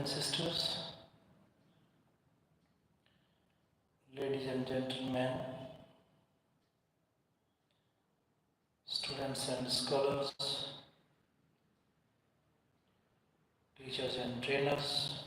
and sisters, ladies and gentlemen, students and scholars, teachers and trainers,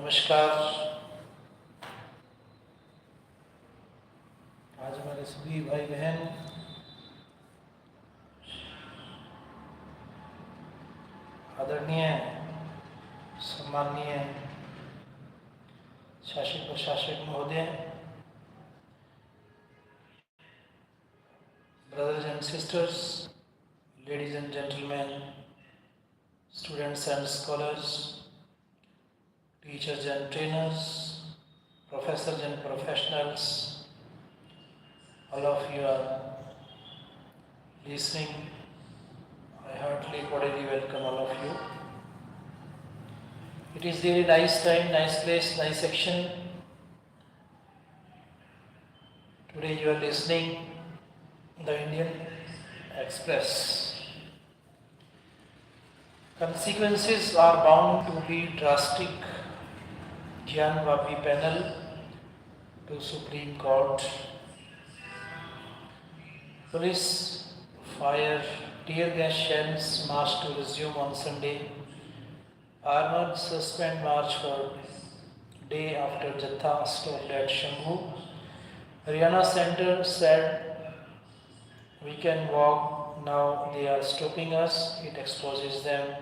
नमस्कार। आज हमारे सभी भाई बहन आदरणीय सम्माननीय शासक प्रशासक महोदय, brothers and sisters, ladies and gentlemen, students and scholars, teachers and trainers, professors and professionals, all of you are listening. I heartily cordially welcome all of you. It is really nice time, nice place, nice section. Today you are listening the Indian Express. Consequences are bound to be drastic. Gyan Vapi panel to Supreme Court. Police fire tear gas shells march to resume on Sunday. Armored suspend march for day after Jatha stopped at Shambhu. Haryana Center said we can walk, now they are stopping us, it exposes them.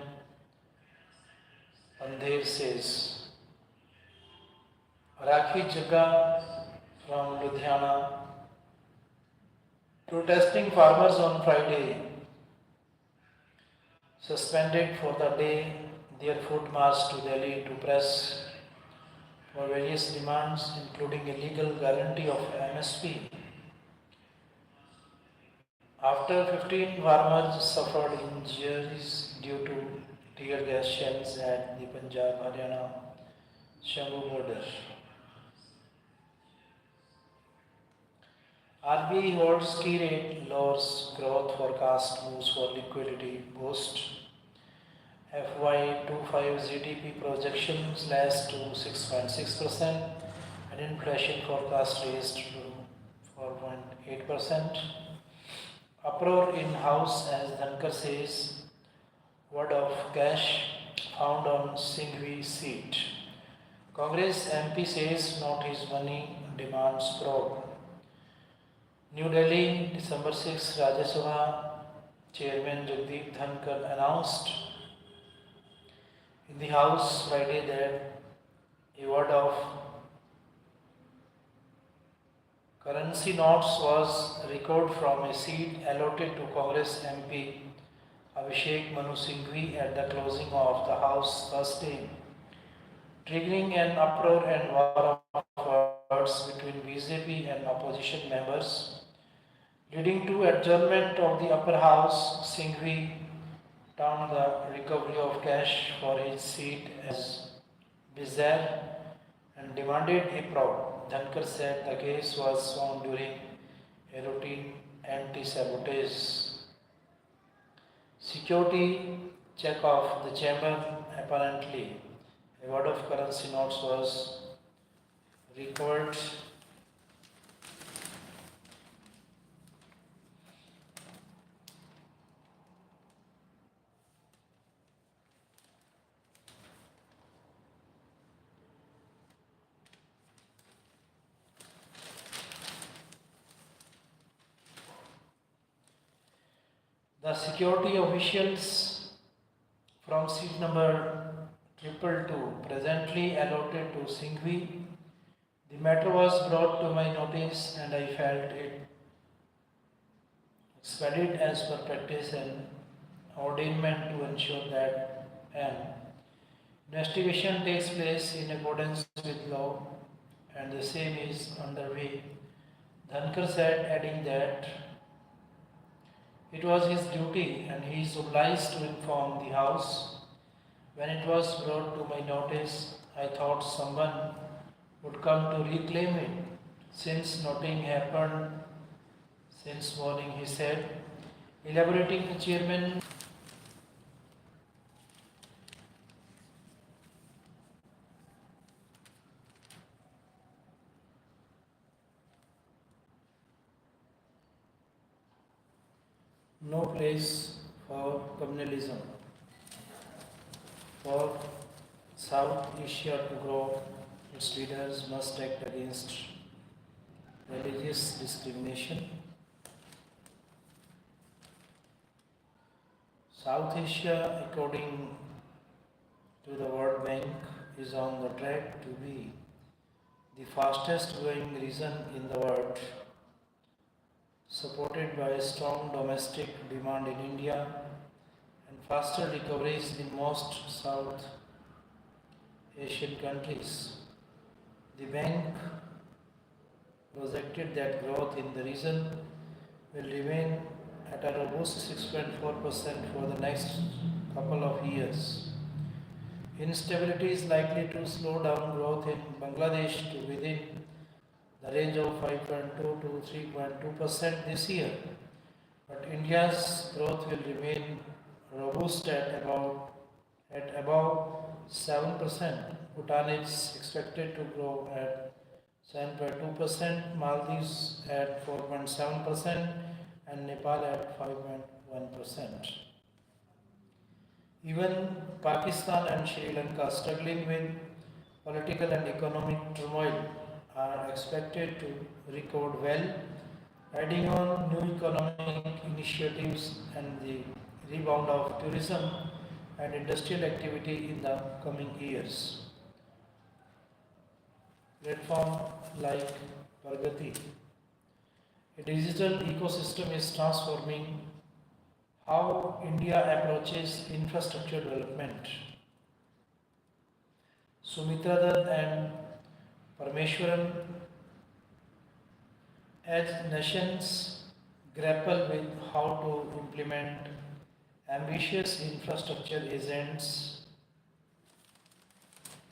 Andher says. Rakhi Jaga from Ludhiana. Protesting farmers on Friday suspended for the day their foot march to Delhi to press for various demands, including a legal guarantee of MSP. After 15 farmers suffered injuries due to tear gas shells at the Punjab-Haryana Shambhu border. RBI holds key rate, lowers growth forecast, moves for liquidity boost. FY25 GDP projection slashed to 6.6% and inflation forecast raised to 4.8%. Uproar in House as Dhankar says, word of cash found on Singhvi seat. Congress MP says not his money, demands probe. New Delhi, December 6, Rajya Sabha Chairman Jagdeep Dhankar announced in the House Friday that a word of currency notes was recalled from a seat allotted to Congress MP Abhishek Manu Singhvi at the closing of the House Thursday, triggering an uproar and war of words between BJP and opposition members. Leading to adjournment of the upper house, Singhvi termed the recovery of cash for his seat as bizarre and demanded a probe. Dhankar said the case was found during a routine anti-sabotage security check of the chamber. Apparently, a word of currency notes was recovered. The security officials from seat number 222 presently allotted to Singhvi. The matter was brought to my notice and I felt it expedite as per practice and ordainment to ensure that an investigation takes place in accordance with law and the same is underway. Dhankar said, adding that it was his duty and he is obliged to inform the House. When it was brought to my notice, I thought someone would come to reclaim it. Since nothing happened since morning, he said, elaborating the chairman. No place for communalism, for South Asia to grow, its leaders must act against religious discrimination. South Asia, according to the World Bank, is on the track to be the fastest growing region in the world, supported by strong domestic demand in India and faster recoveries in most South Asian countries. The bank projected that growth in the region will remain at a robust 6.4% for the next couple of years. Instability is likely to slow down growth in Bangladesh to within the range of 5.2 to 3.2% this year, but India's growth will remain robust at above 7%. Bhutan is expected to grow at 7.2%, Maldives at 4.7%, and Nepal at 5.1%. Even Pakistan and Sri Lanka, struggling with political and economic turmoil, are expected to record well, adding on new economic initiatives and the rebound of tourism and industrial activity in the coming years. Platform like Pragati, a digital ecosystem, is transforming how India approaches infrastructure development. Sumitra and Parmeshwaran, as nations grapple with how to implement ambitious infrastructure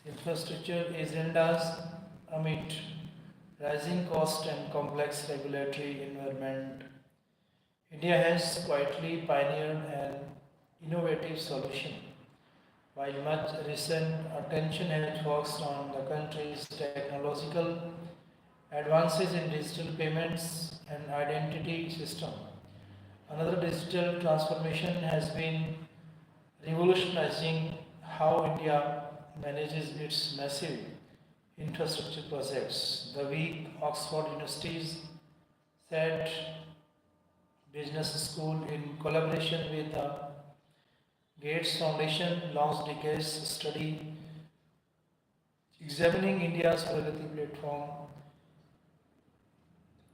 agendas amid rising cost and complex regulatory environment, India has quietly pioneered an innovative solution. While much recent attention has focused on the country's technological advances in digital payments and identity system, another digital transformation has been revolutionizing how India manages its massive infrastructure projects. The week Oxford University's SET Business School, in collaboration with the Gates Foundation, launched a case study examining India's Pragati platform,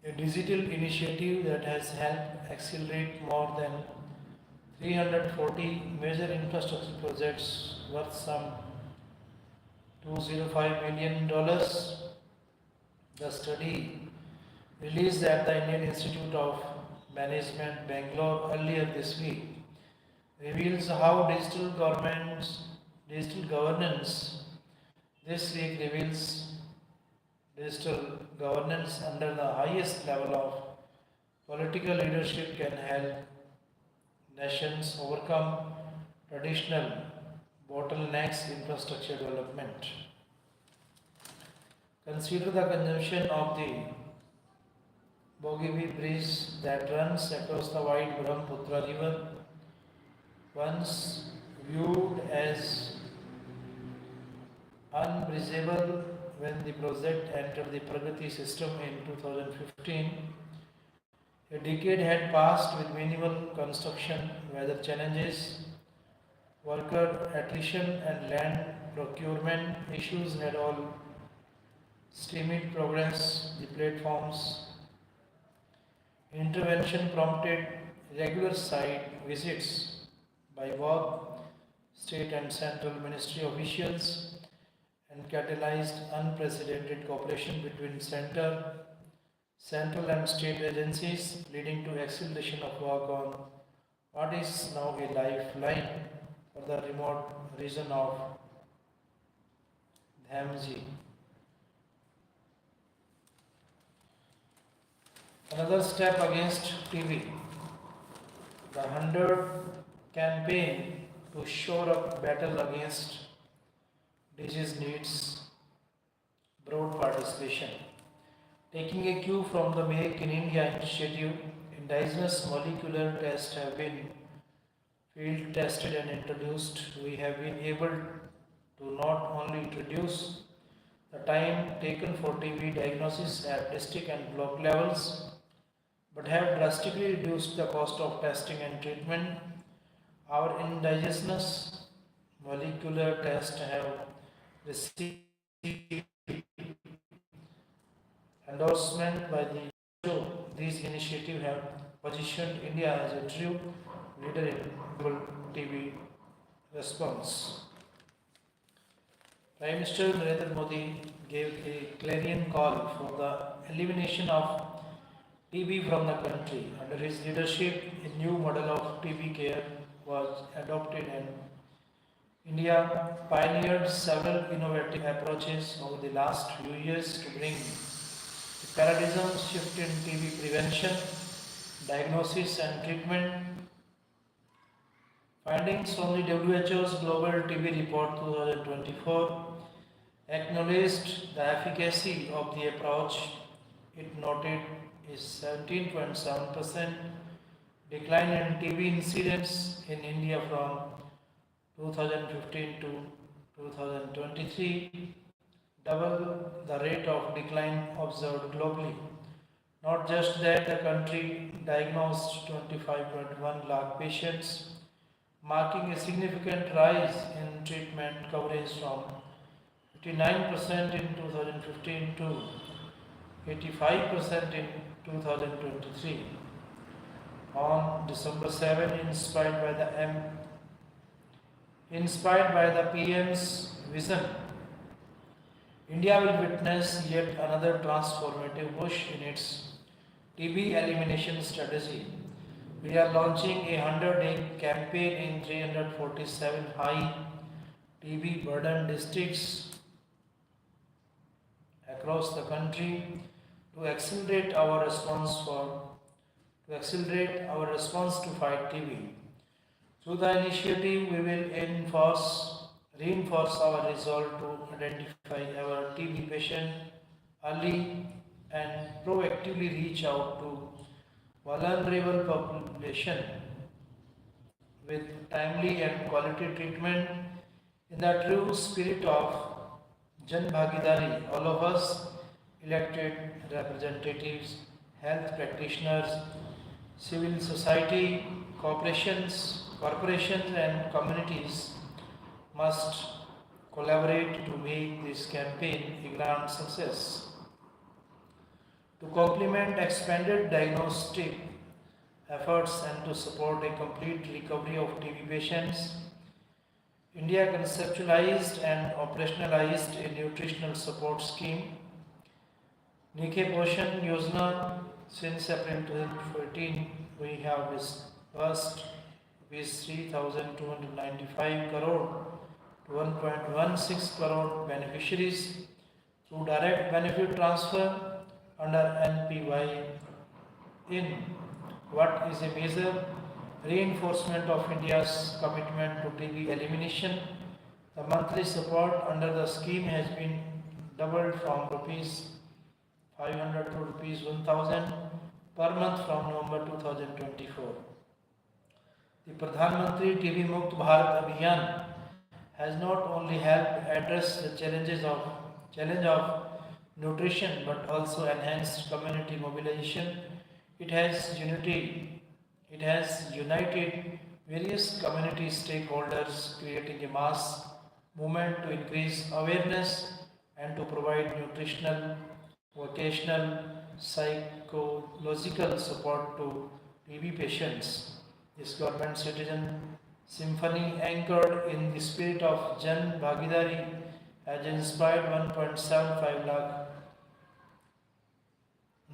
a digital initiative that has helped accelerate more than 340 major infrastructure projects worth some $205 million. The study, released at the Indian Institute of Management, Bangalore, earlier this week, reveals how digital governance this week reveals digital governance under the highest level of political leadership can help nations overcome traditional bottlenecks in infrastructure development. Consider the consumption of the Bogibee Bridge that runs across the wide Brahmaputra River, once viewed as unbridgeable when the project entered the Pragati system in 2015. A decade had passed with minimal construction, weather challenges, worker attrition, and land procurement issues had all stymied progress. The platform's intervention prompted regular site visits by both state and central ministry officials and catalyzed unprecedented cooperation between central and state agencies, leading to acceleration of work on what is now a lifeline for the remote region of Dhamji. Another step against TB, the 100 campaign to shore up battle against disease needs broad participation. Taking a cue from the Make in India initiative, indigenous molecular tests have been field tested and introduced. We have been able to not only reduce the time taken for TB diagnosis at district and block levels, but have drastically reduced the cost of testing and treatment. Our indigenous molecular tests have received endorsement by the WHO. These initiatives have positioned India as a true leader in global TB response. Prime Minister Narendra Modi gave a clarion call for the elimination of TB from the country. Under his leadership, a new model of TB care was adopted and India pioneered several innovative approaches over the last few years to bring the paradigm shift in TB prevention, diagnosis and treatment. Findings from the WHO's Global TB Report 2024 acknowledged the efficacy of the approach. It noted a 17.7% decline in TB incidence in India from 2015 to 2023, double the rate of decline observed globally. Not just that, the country diagnosed 25.1 lakh patients, marking a significant rise in treatment coverage from 59% in 2015 to 85% in 2023. On December 7, inspired by the PM's vision, India will witness yet another transformative push in its TB elimination strategy. We are launching a 100-day campaign in 347 high TB burden districts across the country to accelerate our response to fight TB. Through the initiative, we will reinforce our resolve to identify our TB patient early and proactively reach out to vulnerable population with timely and quality treatment in the true spirit of Jan Bhagidari. All of us, elected representatives, health practitioners, civil society, corporations and communities must collaborate to make this campaign a grand success. To complement expanded diagnostic efforts and to support a complete recovery of TB patients, India conceptualized and operationalized a nutritional support scheme, Nikhe Poshan Yojana. Since April 2014, we have disbursed Rs 3,295 crore to 1.16 crore beneficiaries through direct benefit transfer under NPY in what is a major reinforcement of India's commitment to TB elimination. The monthly support under the scheme has been doubled from Rs 500 to Rs 1,000 per month from November 2024. The Pradhan Mantri TB Mukt Bharat Abhiyan has not only helped address the challenge of nutrition but also enhanced community mobilization. It has united various community stakeholders, creating a mass movement to increase awareness and to provide nutritional, vocational, psychological support to TB patients. This government citizen symphony, anchored in the spirit of Jan Bhagidari, has inspired 1.75 lakh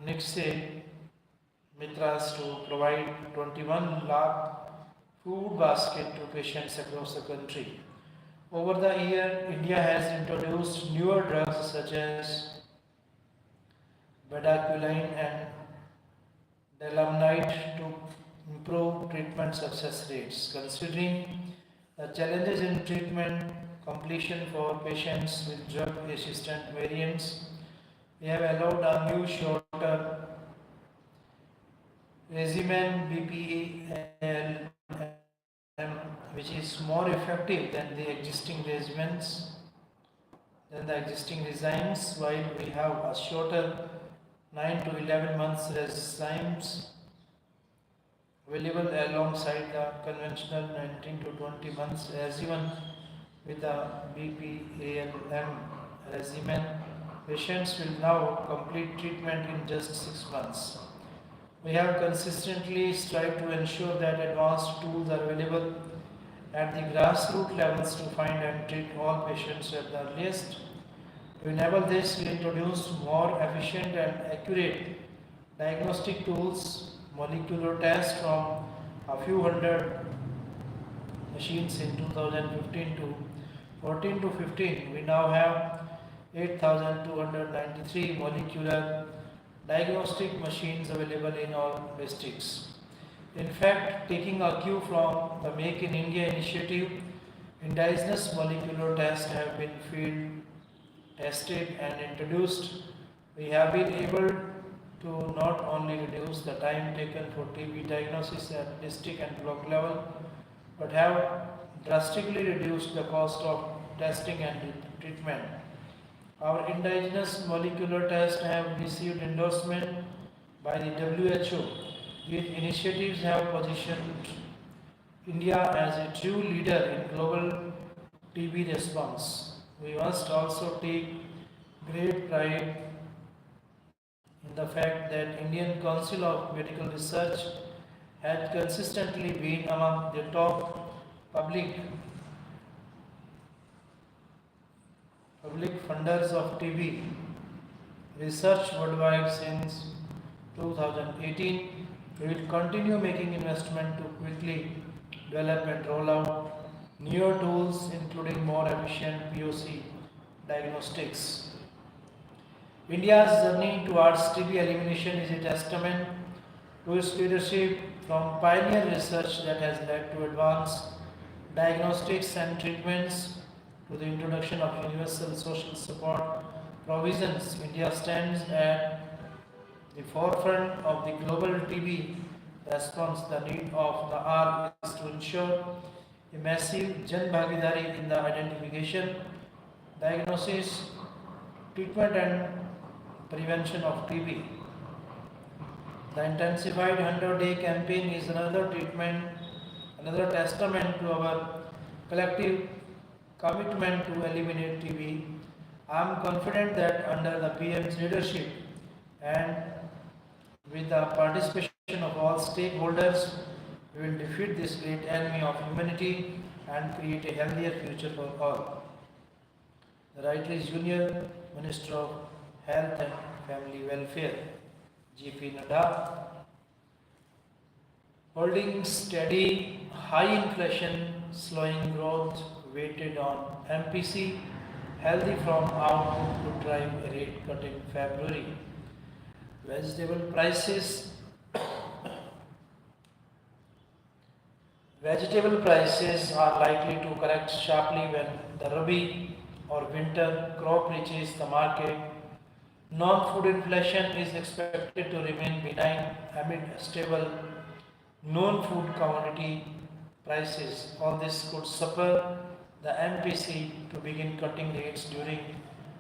Nikshe Mitras to provide 21 lakh food basket to patients across the country. Over the year, India has introduced newer drugs such as bedaquiline and delamnide to improve treatment success rates. Considering the challenges in treatment completion for patients with drug-resistant variants, we have allowed a new shorter regimen BPAL um, which is more effective than the existing regimes, while we have a shorter 9 to 11 months regimes available alongside the conventional 19 to 20 months regimen. With the BPALM regimen, patients will now complete treatment in just 6 months. We have consistently strived to ensure that advanced tools are available at the grassroots levels to find and treat all patients at the earliest. To enable this, we introduced more efficient and accurate diagnostic tools, molecular tests from a few hundred machines in 2015 to 14 to 15. We now have 8,293 molecular diagnostic machines available in all districts. In fact, taking a cue from the Make in India initiative, indigenous molecular tests have been field tested and introduced. We have been able to not only reduce the time taken for TB diagnosis at district and block level, but have drastically reduced the cost of testing and treatment. Our indigenous molecular tests have received endorsement by the WHO. These initiatives have positioned India as a true leader in global TB response. We must also take great pride in the fact that Indian Council of Medical Research has consistently been among the top public funders of TB research worldwide since 2018. We will continue making investment to quickly develop and roll out newer tools, including more efficient POC diagnostics. India's journey towards TB elimination is a testament to its leadership from pioneer research that has led to advanced diagnostics and treatments to the introduction of universal social support provisions. India stands at the forefront of the global TB response. The need of the hour is to ensure a massive Jan Bhagidari in the identification, diagnosis, treatment, and prevention of TB. The intensified 100-day campaign is another testament to our collective commitment to eliminate TB. I am confident that under the PM's leadership and with the participation of all stakeholders, we will defeat this great enemy of humanity and create a healthier future for all. The Right is Junior Minister of Health and Family Welfare, GP Nadda, holding steady, high inflation, slowing growth, weighted on MPC, healthy from output to drive a rate cut in February. Vegetable prices are likely to correct sharply when the Rabi or winter crop reaches the market. Non-food inflation is expected to remain benign amid stable non-food commodity prices. All this could spur the MPC to begin cutting rates during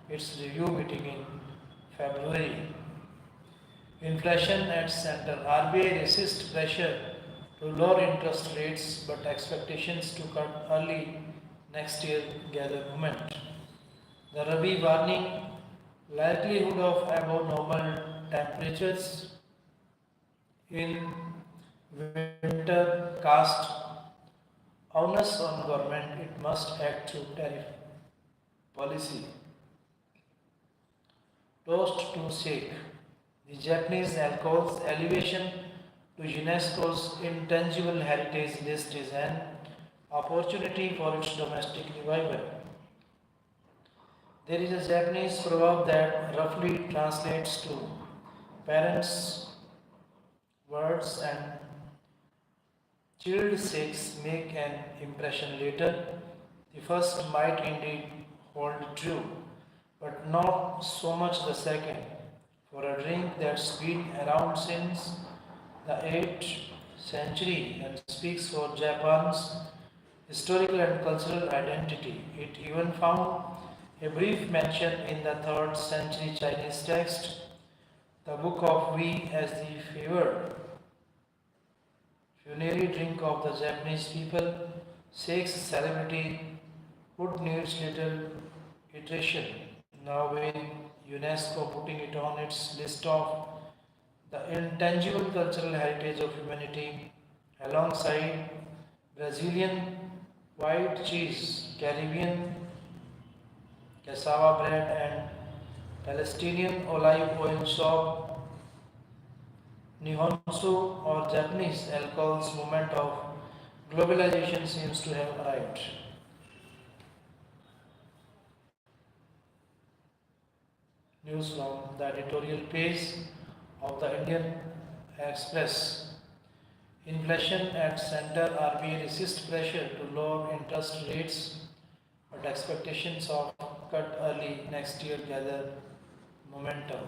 its review meeting in February. Inflation at center. RBI resists pressure to lower interest rates, but expectations to cut early next year gather moment. The Rabi warning, likelihood of above normal temperatures in winter cast onus on government. It must act through tariff policy. Toast to shake. The Japanese alcohol's elevation to UNESCO's intangible heritage list is an opportunity for its domestic revival. There is a Japanese proverb that roughly translates to parents' words and chilled shakes make an impression later. The first might indeed hold true, but not so much the second. For a drink that's been around since the 8th century and speaks for Japan's historical and cultural identity. It even found a brief mention in the 3rd century Chinese text, the Book of Vi, as the favored funerary drink of the Japanese people. Sex celebrity would needs little iteration, now with UNESCO putting it on its list of the intangible cultural heritage of humanity, alongside Brazilian white cheese, Caribbean cassava bread, and Palestinian olive oil shop. Nihonsu or Japanese alcohol's moment of globalization seems to have arrived. News from the editorial page of the Indian Express. Inflation at center, RBI resists pressure to lower interest rates, but expectations of cut early next year gather momentum.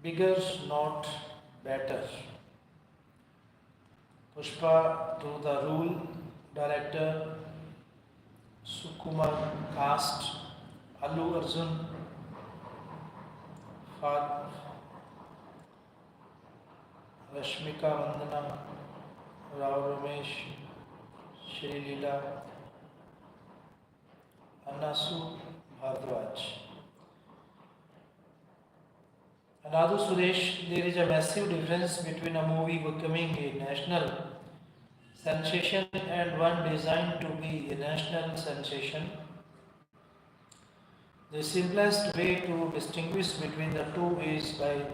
Bigger, not better. Pushpa to the Rule director Sukumar cast Allu Arjun for Rashmika Vandana Rao Ramesh Shri Leela Anasu Bhardwaj. Anadu Suresh, there is a massive difference between a movie becoming a national sensation and one designed to be a national sensation. The simplest way to distinguish between the two is by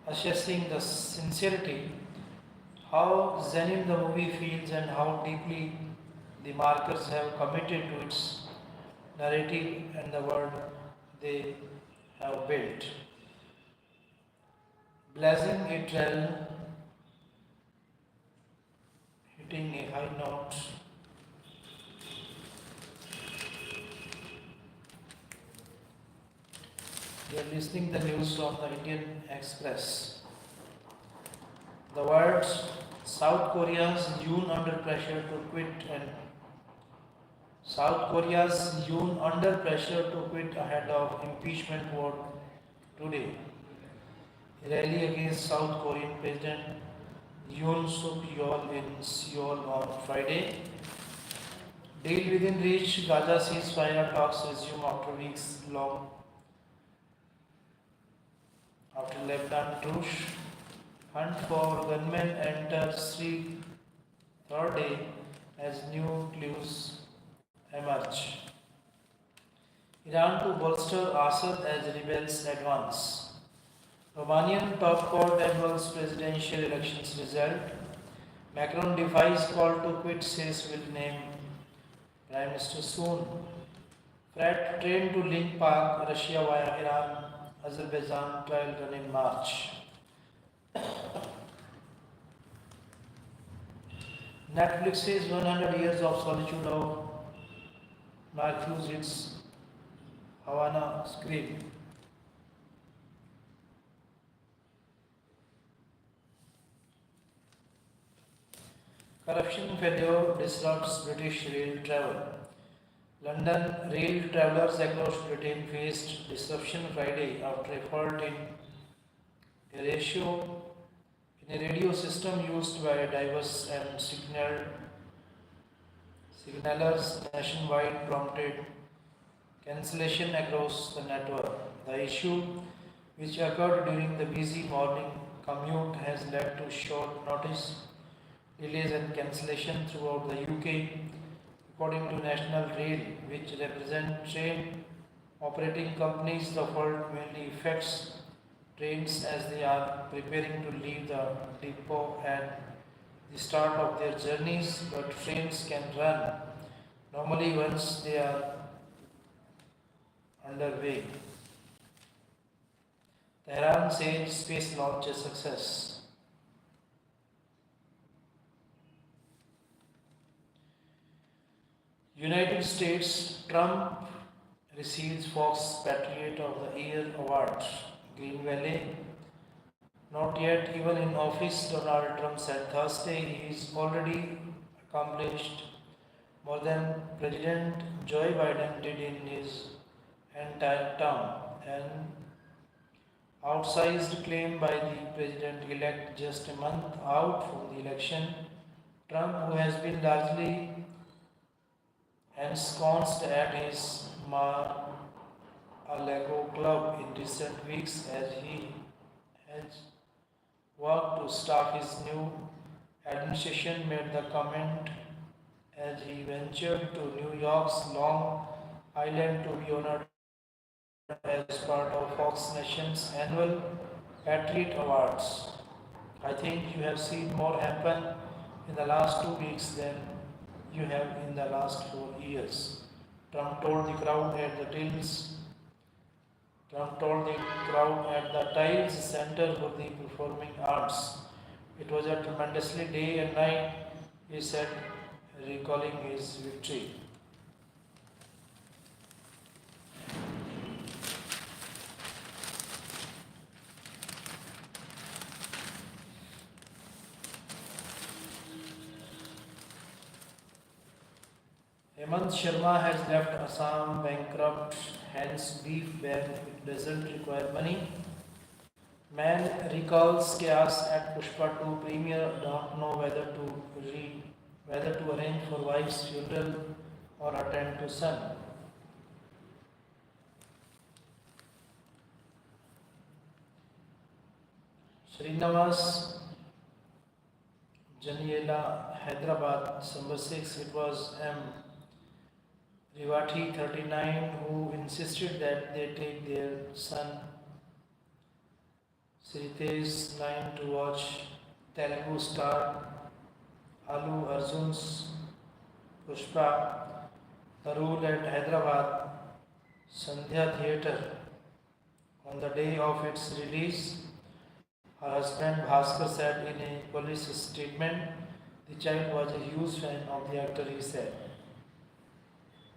assessing the sincerity, how genuine the movie feels, and how deeply the markers have committed to its narrative and the world they have built. Blazing a trail, hitting a high note. You are listening the news from the Indian Express. The words South Korea's Yoon under pressure to quit and South Korea's Yoon under pressure to quit ahead of impeachment vote today. A rally against South Korean President Yoon Suk Yeol in Seoul on Friday. Deal within reach, Gaza ceasefire talks resume after weeks long. After Lebanon truce, hunt for gunmen enters third day as new clues emerge. Iran to bolster Assad as rebels advance. Romanian top court annuals presidential elections result. Macron defies call to quit, says will name Prime Minister soon. Freight train to link Pak, Russia via Iran, Azerbaijan trial run in March. Netflix says 100 years of solitude of Marcus its Havana script. Corruption failure disrupts British rail travel. London rail travellers across Britain faced disruption Friday after a fault in a radio system used by diverse and signalers nationwide prompted cancellation across the network. The issue, which occurred during the busy morning commute, has led to short notice delays and cancellation throughout the UK. According to National Rail, which represent train operating companies, the fault mainly affects trains as they are preparing to leave the depot at the start of their journeys, but trains can run normally once they are underway. Tehran said space launch a success. United States, Trump receives Fox Patriot of the Year award. Green Valley, not yet even in office, Donald Trump said Thursday he is already accomplished more than President Joe Biden did in his entire term. An outsized claim by the president elect just a month out from the election. Trump, who has been largely ensconced at his Mar-a-Lago club in recent weeks as he has worked to staff his new administration, made the comment as he ventured to New York's Long Island to be honored as part of Fox Nation's annual Patriot Awards. I think you have seen more happen in the last 2 weeks than you have in the last 4 years. Trump told the crowd at the Tills. Trump told the crowd at the Tiles Center for the Performing Arts. It was a tremendously day and night, he said, recalling his victory. Hemant Sharma has left Assam bankrupt, hence beef when it doesn't require money. Man recalls chaos at Pushpa 2 premiere, don't know whether to arrange for wife's funeral or attend to son. Srinivas Janiela, Hyderabad, number 6, it was M. Rivati 39 who insisted that they take their son Sritesh 9 to watch Telugu star Alu Arjun's Pushpa. The rule at Hyderabad Sandhya Theatre on the day of its release. Her husband Bhaskar said in a police statement, the child was a huge fan of the actor, he said.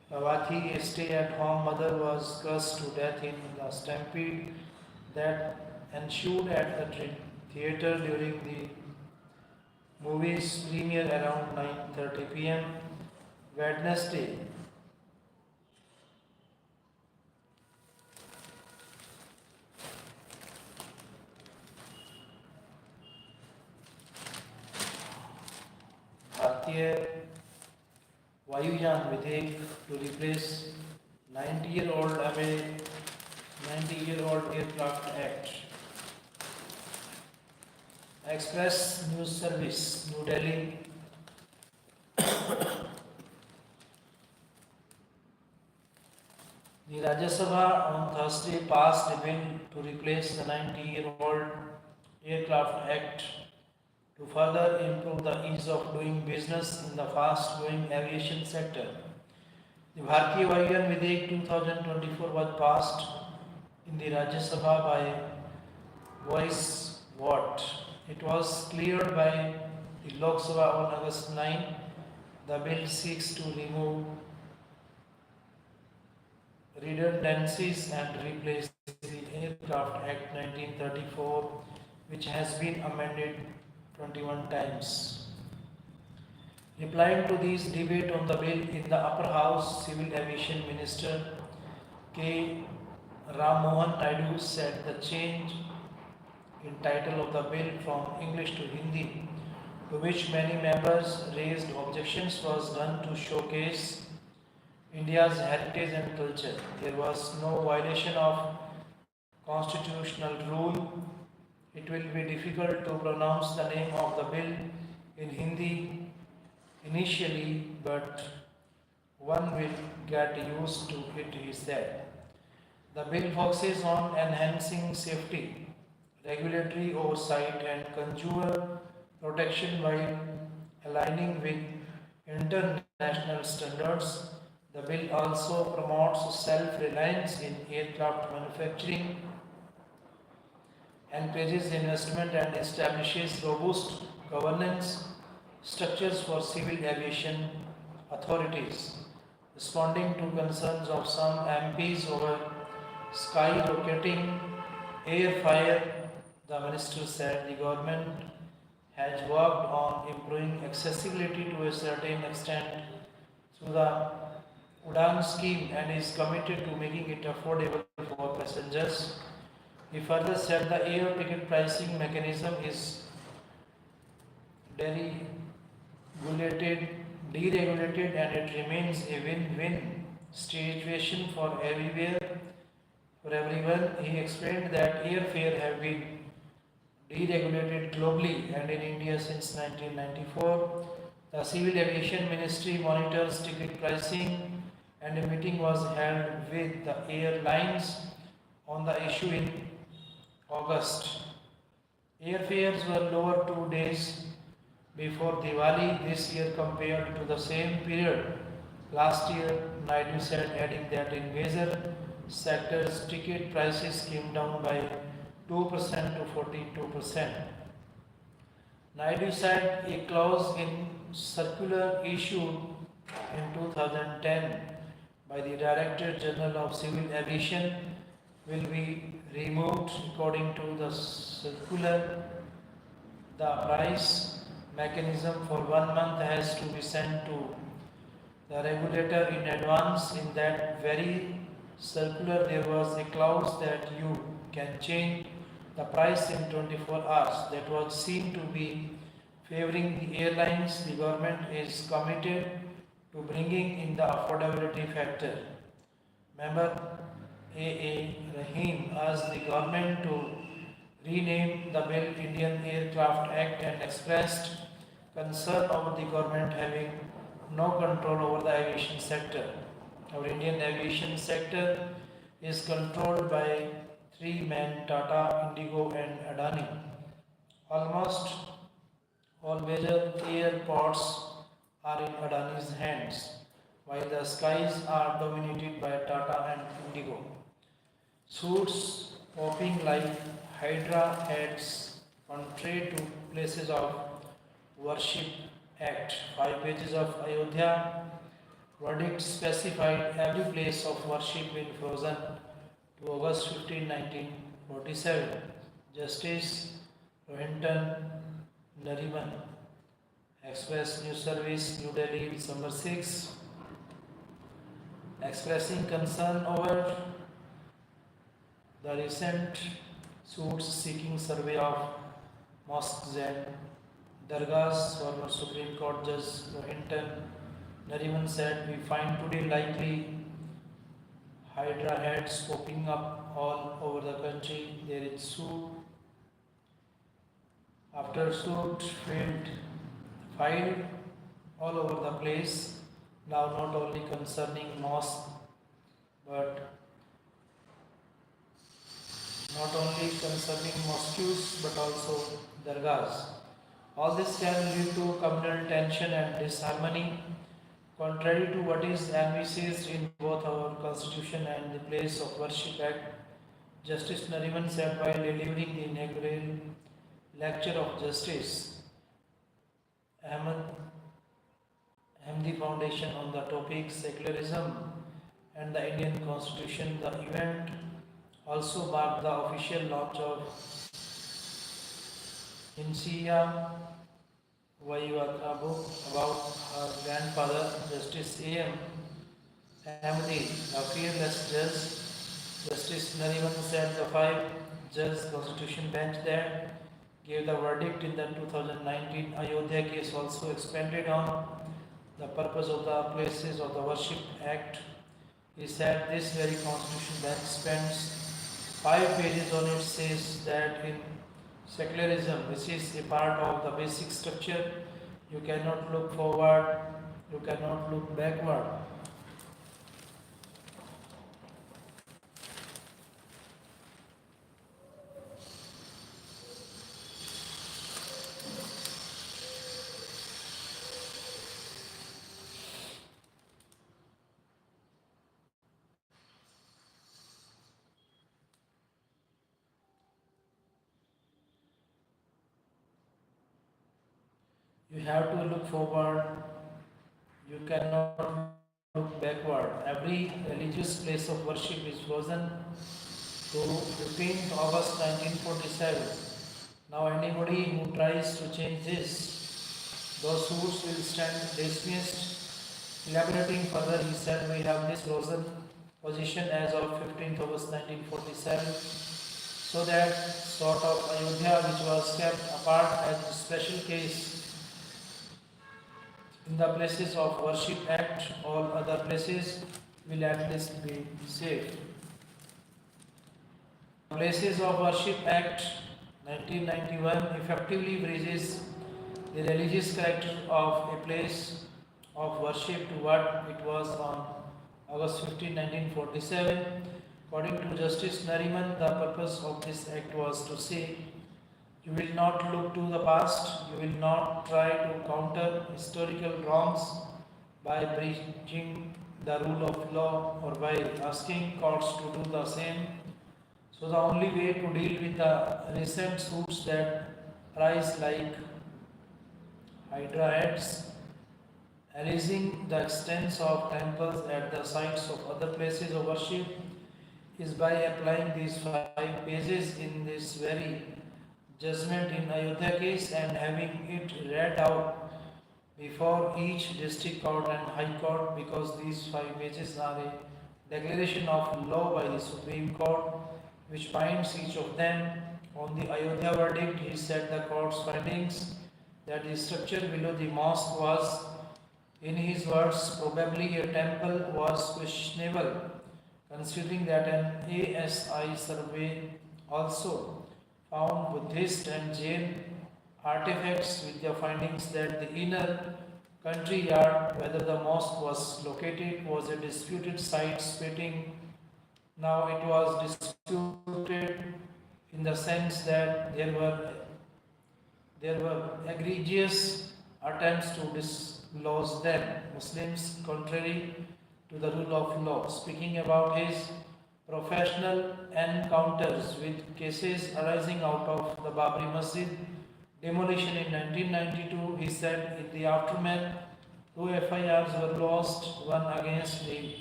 Ravati, a stay-at-home mother, was cursed to death in the stampede that ensued at the theatre during the movie's premiere around 9:30 p.m. Wednesday. Bharatiya Vayuyan Videk to replace 90-year-old Aircraft Act. Express News Service, New Delhi. The Rajya Sabha on Thursday passed a bill to replace the 90-year-old Aircraft Act to further improve the ease of doing business in the fast-growing aviation sector. The Bharatiya Vayuyan Videk 2024 was passed in the Rajya Sabha by voice vote. It was cleared by the Lok Sabha on August 9. The bill seeks to remove redundancies and replace the Aircraft Act 1934, which has been amended 21 times. Replying to this debate on the bill in the upper house, Civil Aviation Minister K. Ram Mohan Naidu said the change in title of the bill from English to Hindi, to which many members raised objections, was done to showcase India's heritage and culture. There was no violation of constitutional rule. It will be difficult to pronounce the name of the bill in Hindi initially, but one will get used to it, he said. The bill focuses on enhancing safety, regulatory oversight, and consumer protection while aligning with international standards. The bill also promotes self-reliance in aircraft manufacturing, encourages investment, and establishes robust governance structures for civil aviation authorities. Responding to concerns of some MPs over skyrocketing airfare, the minister said the government has worked on improving accessibility to a certain extent through the Udan scheme and is committed to making it affordable for passengers. He further said the air ticket pricing mechanism is deregulated, deregulated and it remains a win-win situation for everyone. He explained that airfare have been deregulated globally and in India since 1994. The Civil Aviation Ministry monitors ticket pricing and a meeting was held with the airlines on the issue in August. Airfares were lower 2 days before Diwali this year compared to the same period last year, Naidu said, adding that in major sectors ticket prices came down by 2% to 42%. Naidu said a clause in circular issued in 2010 by the Director General of Civil Aviation will be removed. According to the circular, the price mechanism for 1 month has to be sent to the regulator in advance. In that very circular, there was a clause that you can change the price in 24 hours. That was seen to be favoring the airlines. The government is committed to bringing in the affordability factor. Member A. Rahim asked the government to rename the bill Indian Aircraft Act and expressed concern over the government having no control over the aviation sector. Our Indian aviation sector is controlled by three men, Tata, Indigo and Adani. Almost all major airports are in Adani's hands, while the skies are dominated by Tata and Indigo. Suits popping like Hydra heads contrary to places of worship Act. 5 pages of Ayodhya verdict specified every place of worship in frozen to August 15, 1947. Justice Rohinton Nariman. Express News Service, New Delhi, December 6. Expressing concern over the recent suits seeking survey of mosques and dargahs, former Supreme Court Judge Rohinton Nariman said, "We find today likely Hydra heads popping up all over the country. There is suit after suit filed all over the place. Now not only concerning mosque, but not only concerning mosques, but also dargahs. All this can lead to communal tension and disharmony, contrary to what is envisaged in both our Constitution and the Place of Worship Act." Justice Nariman said while delivering the inaugural lecture of Justice Ahmed Hamdi Foundation on the topic Secularism and the Indian Constitution. The event also marked the official launch of Insiya Vayuatra book about her grandfather, Justice A.M. Hamdi, a fearless judge. Justice Nariman said the five-judge Constitution bench that gave the verdict in the 2019 Ayodhya case also expanded on the purpose of the Places of the Worship Act. He said this very Constitution bench spends 5 pages on it, says that in secularism, which is a part of the basic structure, you cannot look forward, you cannot look backward. You have to look forward, you cannot look backward. Every religious place of worship is frozen to 15th August 1947. Now anybody who tries to change this, those suits will stand dismissed. Elaborating further, he said, we have this frozen position as of 15th August 1947, so that sort of Ayodhya, which was kept apart as a special case in the places of worship act, all other places will at least be safe. Places of Worship Act 1991 effectively bridges the religious character of a place of worship to what it was on August 15, 1947. According to Justice Nariman, the purpose of this act was to say, you will not look to the past, you will not try to counter historical wrongs by breaching the rule of law or by asking courts to do the same. So the only way to deal with the recent suits that rise like hydra heads, erasing the extents of temples at the sites of other places of worship, is by applying these 5 pages in this very judgment in Ayodhya case and having it read out before each district court and high court, because these 5 pages are a declaration of law by the Supreme Court which binds each of them. On the Ayodhya verdict, he said the court's findings that the structure below the mosque was, in his words, probably a temple was questionable, considering that an ASI survey also found Buddhist and Jain artifacts with the findings that the inner country yard, whether the mosque was located, was a disputed site splitting. Now it was disputed in the sense that there were egregious attempts to dislodge them, Muslims, contrary to the rule of law. Speaking about his professional encounters with cases arising out of the Babri Masjid demolition in 1992, he said in the aftermath, 2 FIRs were lodged, one against the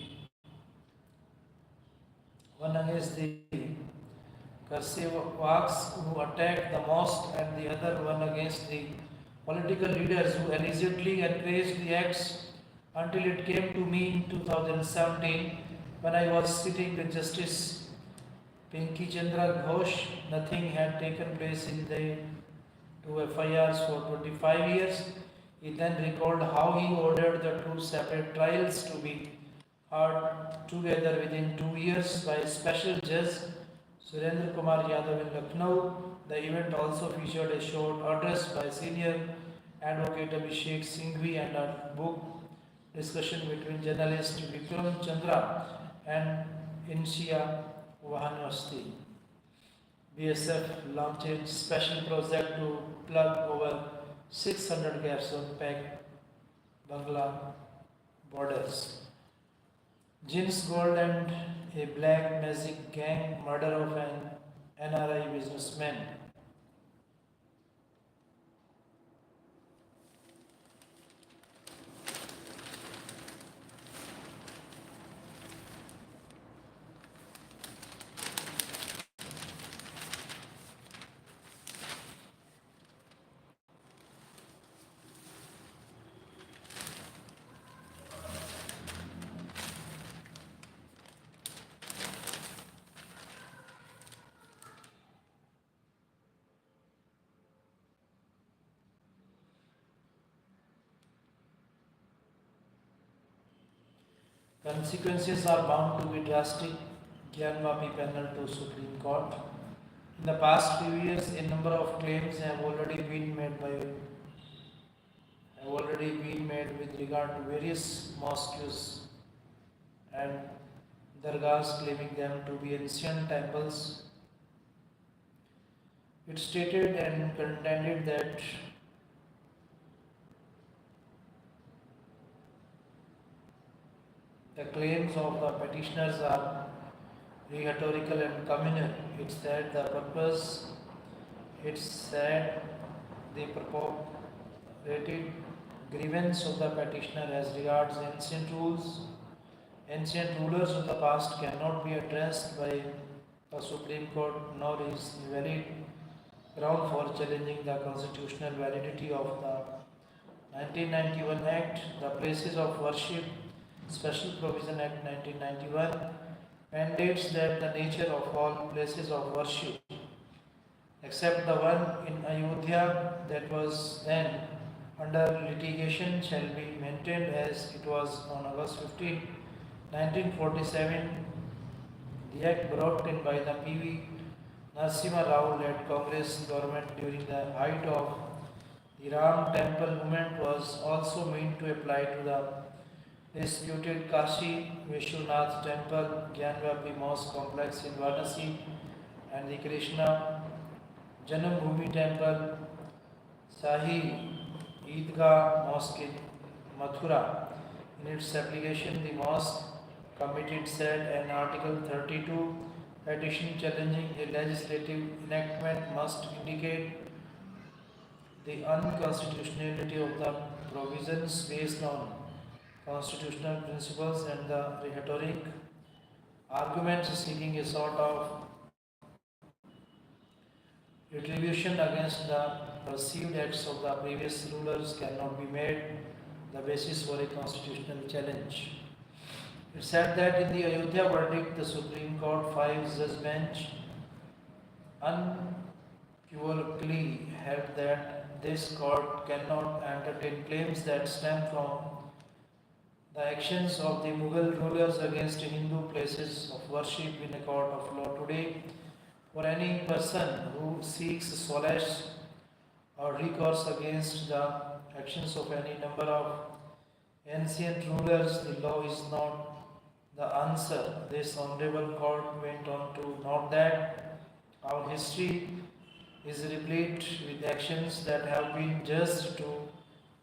Karsevaks who attacked the mosque and the other one against the political leaders who allegedly encouraged the acts, until it came to me in 2017 when I was sitting with Justice Pinky Chandra Ghosh. Nothing had taken place in the 2 FIRs for 25 years. He then recalled how he ordered the 2 separate trials to be heard together within 2 years by a special judge, Surendra Kumar Yadav in Lucknow. The event also featured a short address by senior advocate Abhishek Singhvi and a book discussion between journalist Vikram Chandra and Inshia Vahanwasti. BSF launched a special project to plug over 600 gaps on Pak Bangla borders. Jeans Gold and a black magic gang murder of an NRI businessman. Consequences are bound to be drastic. Gyanvapi panel to Supreme Court. In the past few years, a number of claims have already been made with regard to various mosques and dargahs, claiming them to be ancient temples. It stated and contended that the claims of the petitioners are rhetorical and communal. It said the purported grievance of the petitioner as regards ancient rules Ancient rulers of the past cannot be addressed by the Supreme Court, nor is valid ground for challenging the constitutional validity of the 1991 Act. The Places of Worship Special Provision Act 1991 mandates that the nature of all places of worship, except the one in Ayodhya that was then under litigation, shall be maintained as it was on August 15, 1947. The act brought in by the P.V. Narasimha Rao led Congress government during the height of the Ram Temple movement was also meant to apply to the disputed Kashi Vishwanath Temple, Gyanvapi Mosque complex in Varanasi, and the Krishna Janambhumi Temple, Shahi Eidgah Mosque in Mathura. In its application, the mosque committee said an Article 32 petition challenging a legislative enactment must indicate the unconstitutionality of the provisions based on constitutional principles and the rhetoric arguments seeking a sort of retribution against the perceived acts of the previous rulers cannot be made the basis for a constitutional challenge. It said that in the Ayodhya verdict, the Supreme Court 5-judge bench unequivocally held that this court cannot entertain claims that stem from the actions of the Mughal rulers against Hindu places of worship in a court of law today. For any person who seeks solace or recourse against the actions of any number of ancient rulers, the law is not the answer. This honorable court went on to note that our history is replete with actions that have been judged to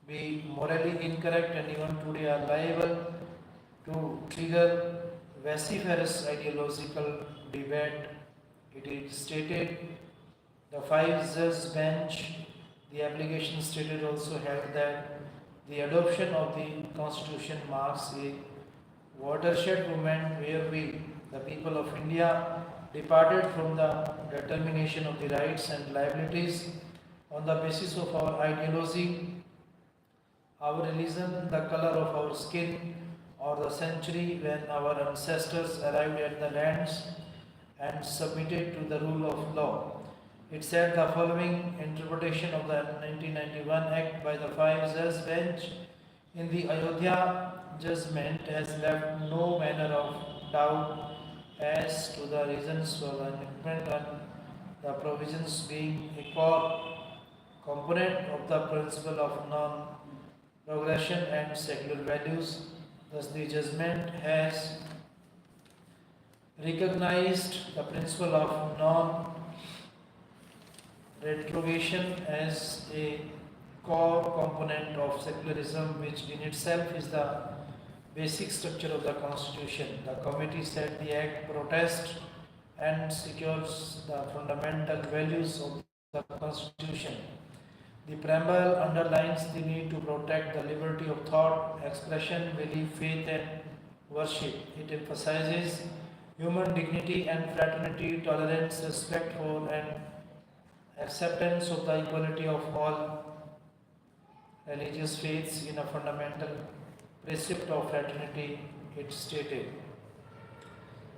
be morally incorrect and even today are liable to trigger vociferous ideological debate. It is stated the 5-judge bench. The application stated also held that the adoption of the Constitution marks a watershed moment where we, the people of India, departed from the determination of the rights and liabilities on the basis of our ideology, our religion, the color of our skin, or the century when our ancestors arrived at the lands and submitted to the rule of law. It said the following interpretation of the 1991 Act by the 5-judge bench in the Ayodhya judgment has left no manner of doubt as to the reasons for the enactment and the provisions being a core component of the principle of non-progression and secular values. Thus, the judgment has recognized the principle of non-retrogression as a core component of secularism, which in itself is the basic structure of the Constitution. The committee said the Act protests and secures the fundamental values of the Constitution. The preamble underlines the need to protect the liberty of thought, expression, belief, faith, and worship. It emphasizes human dignity and fraternity, tolerance, respect for, and acceptance of the equality of all religious faiths in a fundamental precept of fraternity, it stated.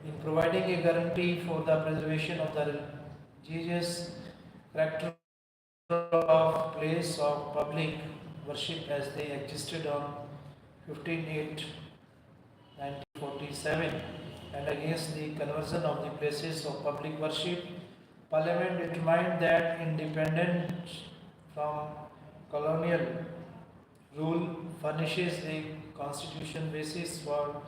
In providing a guarantee for the preservation of the religious character of place of public worship as they existed on 15/8/1947 and against the conversion of the places of public worship, Parliament determined that independent from colonial rule furnishes a constitutional basis for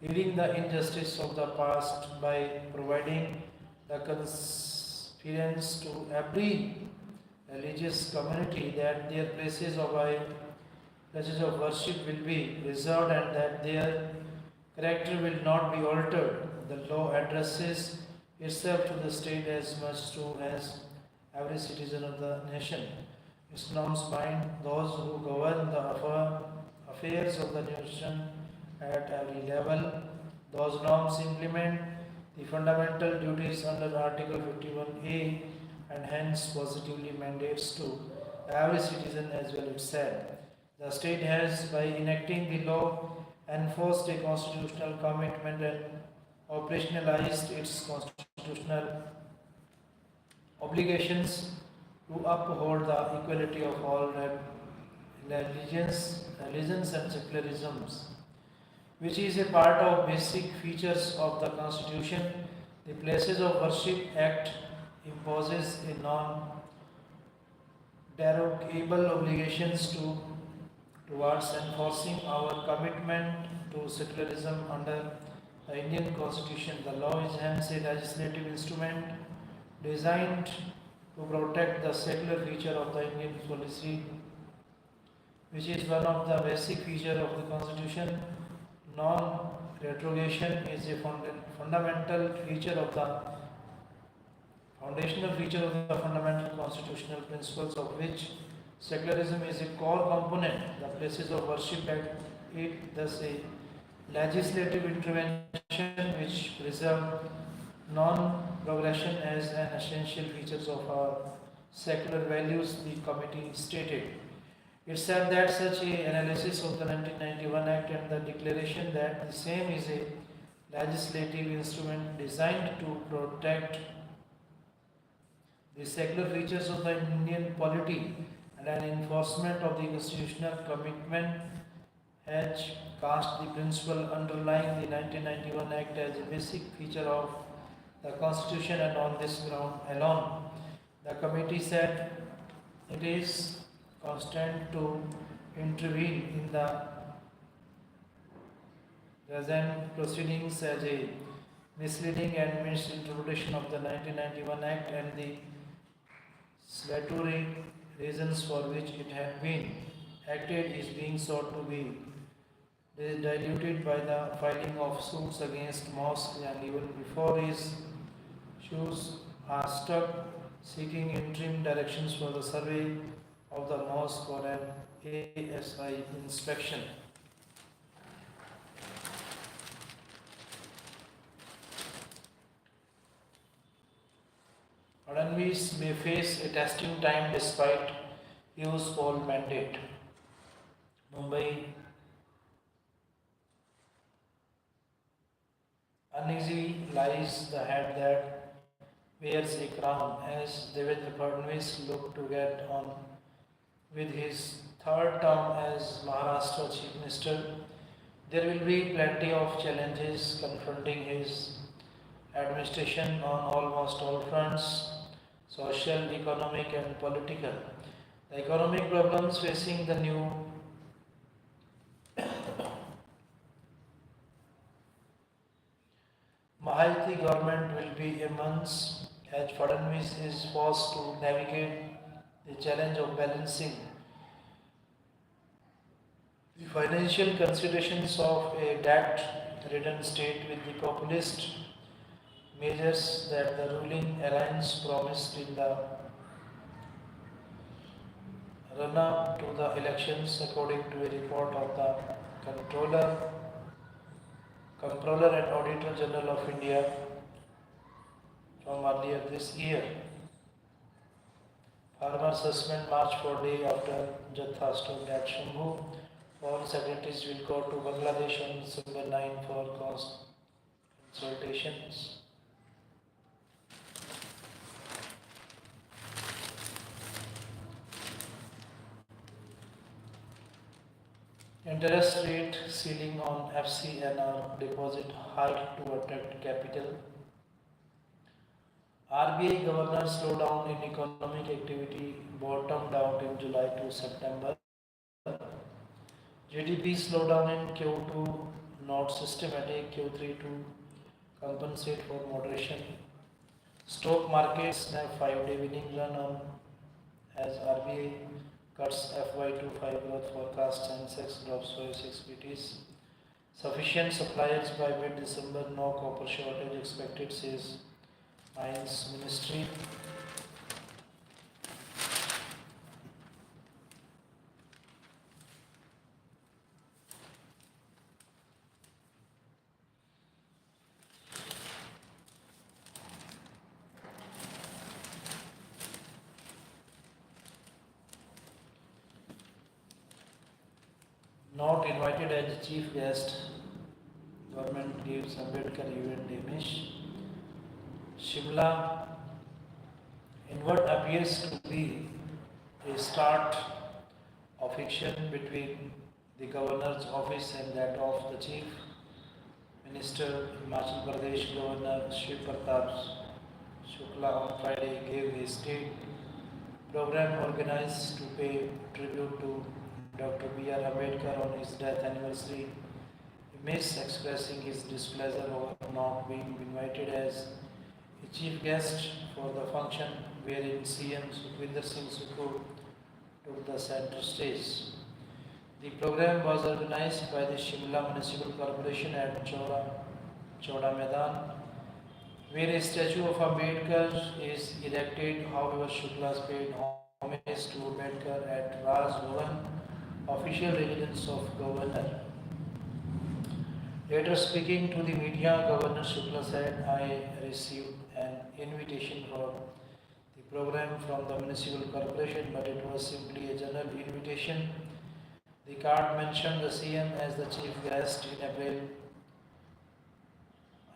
healing the injustice of the past by providing the conference to every religious community that their places of worship will be preserved and that their character will not be altered. The law addresses itself to the state as much true as every citizen of the nation. Islam's bind those who govern the affairs of the nation at every level. Those norms implement the fundamental duties under Article 51A and hence positively mandates to every citizen as well, it said. The state has, by enacting the law, enforced a constitutional commitment and operationalized its constitutional obligations to uphold the equality of all religions and secularisms, which is a part of basic features of the Constitution. The Places of Worship Act imposes a non-derogable obligations towards enforcing our commitment to secularism under the Indian Constitution. The law is hence a legislative instrument designed to protect the secular feature of the Indian policy, which is one of the basic features of the Constitution. Non-retrogression is a fundamental feature of the foundational feature of the fundamental constitutional principles, of which secularism is a core component. The Places of Worship Act is thus a legislative intervention which preserves non-progression as an essential feature of our secular values, the committee stated. It said that such an analysis of the 1991 Act and the declaration that the same is a legislative instrument designed to protect the secular features of the Indian polity and an enforcement of the constitutional commitment has cast the principle underlying the 1991 Act as a basic feature of the Constitution, and on this ground alone, the committee said it is constant to intervene in the present proceedings as a misleading and misinterpretation of the 1991 Act and the salutary reasons for which it had been acted is being sought to be diluted by the filing of suits against mosques, and even before his shoes are stuck, seeking interim directions for the survey of the mosque or an ASI inspection. Fadnavis may face a testing time despite huge poll mandate. Mumbai uneasy lies the head that wears a crown, as Devendra Fadnavis looked to get on with his third term as Maharashtra Chief Minister. There will be plenty of challenges confronting his administration on almost all fronts: social, economic, and political. The economic problems facing the new Mahaiti government will be immense, as Fadnavis is forced to navigate the challenge of balancing the financial considerations of a debt-ridden state with the populist measures that the ruling alliance promised in the run-up to the elections, according to a report of the Comptroller and Auditor General of India from earlier this year. Farmers suspend march for day after Jatha stopped at Shambhu. Foreign secretaries will go to Bangladesh on December 9 for consultations. Interest rate ceiling on FCNR deposit hike to attract capital. RBI Governor slowdown in economic activity bottomed out in July to September. GDP slowdown in Q2, not systematic. Q3 to compensate for moderation. Stock markets snap 5-day winning run on as RBI cuts FY25 growth forecast. Sensex drops 6 PTs. Sufficient suppliers by mid-December. No copper shortage expected, says Mines Ministry. Not invited as chief guest, government gives Ambedkar event Demish. Shimla, in what appears to be a start of fiction between the governor's office and that of the chief minister, Himachal Pradesh Governor Shiv Pratap Shukla on Friday gave a state program organized to pay tribute to Dr.R. Ambedkar on his death anniversary. He missed expressing his displeasure over not being invited as a chief guest for the function wherein CM Sukhvinder Singh Sukhu took the center stage. The program was organized by the Shimla Municipal Corporation at Chowda Maidan, where a statue of Ambedkar is erected. However, Shukla paid homage to Ambedkar at Raj Bhavan, official residence of Governor. Later speaking to the media, Governor Shukla said, I received an invitation for the program from the municipal corporation, but it was simply a general invitation. The card mentioned the CM as the chief guest in April.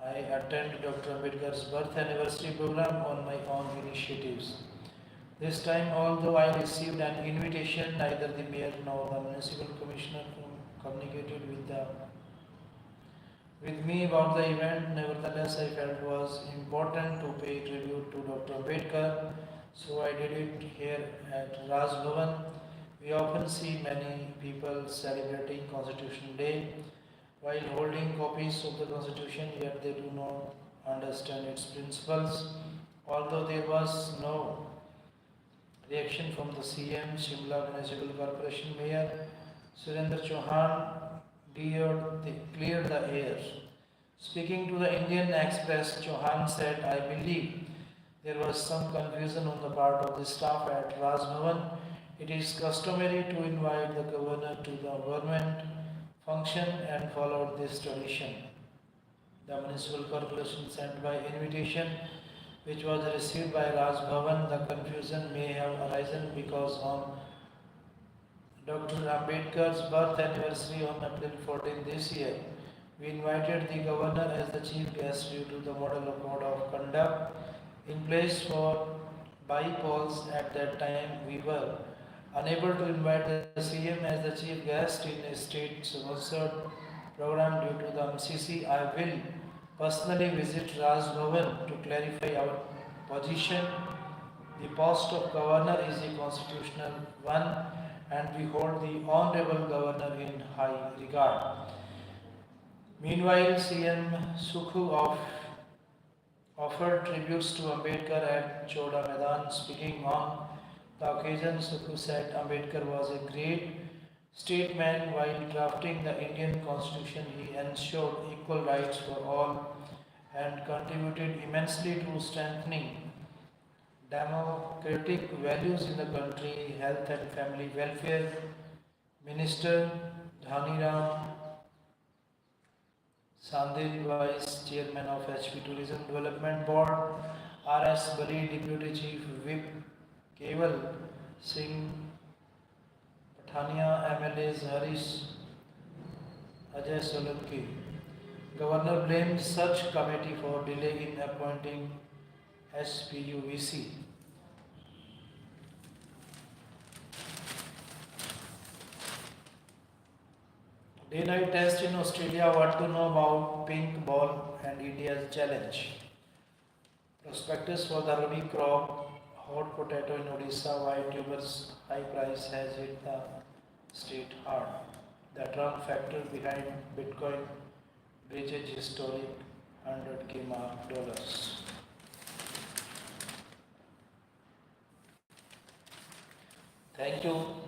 I attended Dr. Ambedkar's birth anniversary program on my own initiatives. This time, although I received an invitation, neither the mayor nor the municipal commissioner communicated with me about the event. Nevertheless, I felt it was important to pay tribute to Dr. Ambedkar, so I did it here at Raj Bhavan. We often see many people celebrating Constitution Day while holding copies of the Constitution, yet they do not understand its principles. Although there was no reaction from the CM, Shimla Municipal Corporation Mayor Surendra Chauhan cleared the air. Speaking to the Indian Express, Chauhan said, I believe there was some confusion on the part of the staff at Raj Bhavan. It is customary to invite the governor to the government function and followed this tradition. The municipal corporation sent by invitation, which was received by Raj Bhavan. The confusion may have arisen because on Dr. Ambedkar's birth anniversary on April 14 this year, we invited the governor as the chief guest due to the model of code of conduct in place for by-polls. At that time, we were unable to invite the CM as the chief guest in a state-sponsored program due to the MCC. I will personally visit Raj Bhavan to clarify our position. The post of governor is a constitutional one, and we hold the honorable governor in high regard. Meanwhile, CM Sukhu offered tributes to Ambedkar at Chowda Maidan. Speaking on the occasion, Sukhu said Ambedkar was a great statesman. While drafting the Indian Constitution, he ensured equal rights for all and contributed immensely to strengthening democratic values in the country. Health and Family Welfare Minister Dhaniram Sandil, Vice Chairman of HP Tourism Development Board, R.S. Bali, Deputy Chief Whip, Keval Singh Pathania, MLAs Harish Ajay Solanki. Governor blamed search committee for delay in appointing SPUVC. Day-night test in Australia. What to know about pink ball and India's challenge? Prospectus for the rabi crop, hot potato in Odisha, white tubers, high price has hit the state hard. The Trump factor behind Bitcoin breaches historic 100K mark dollars. Thank you.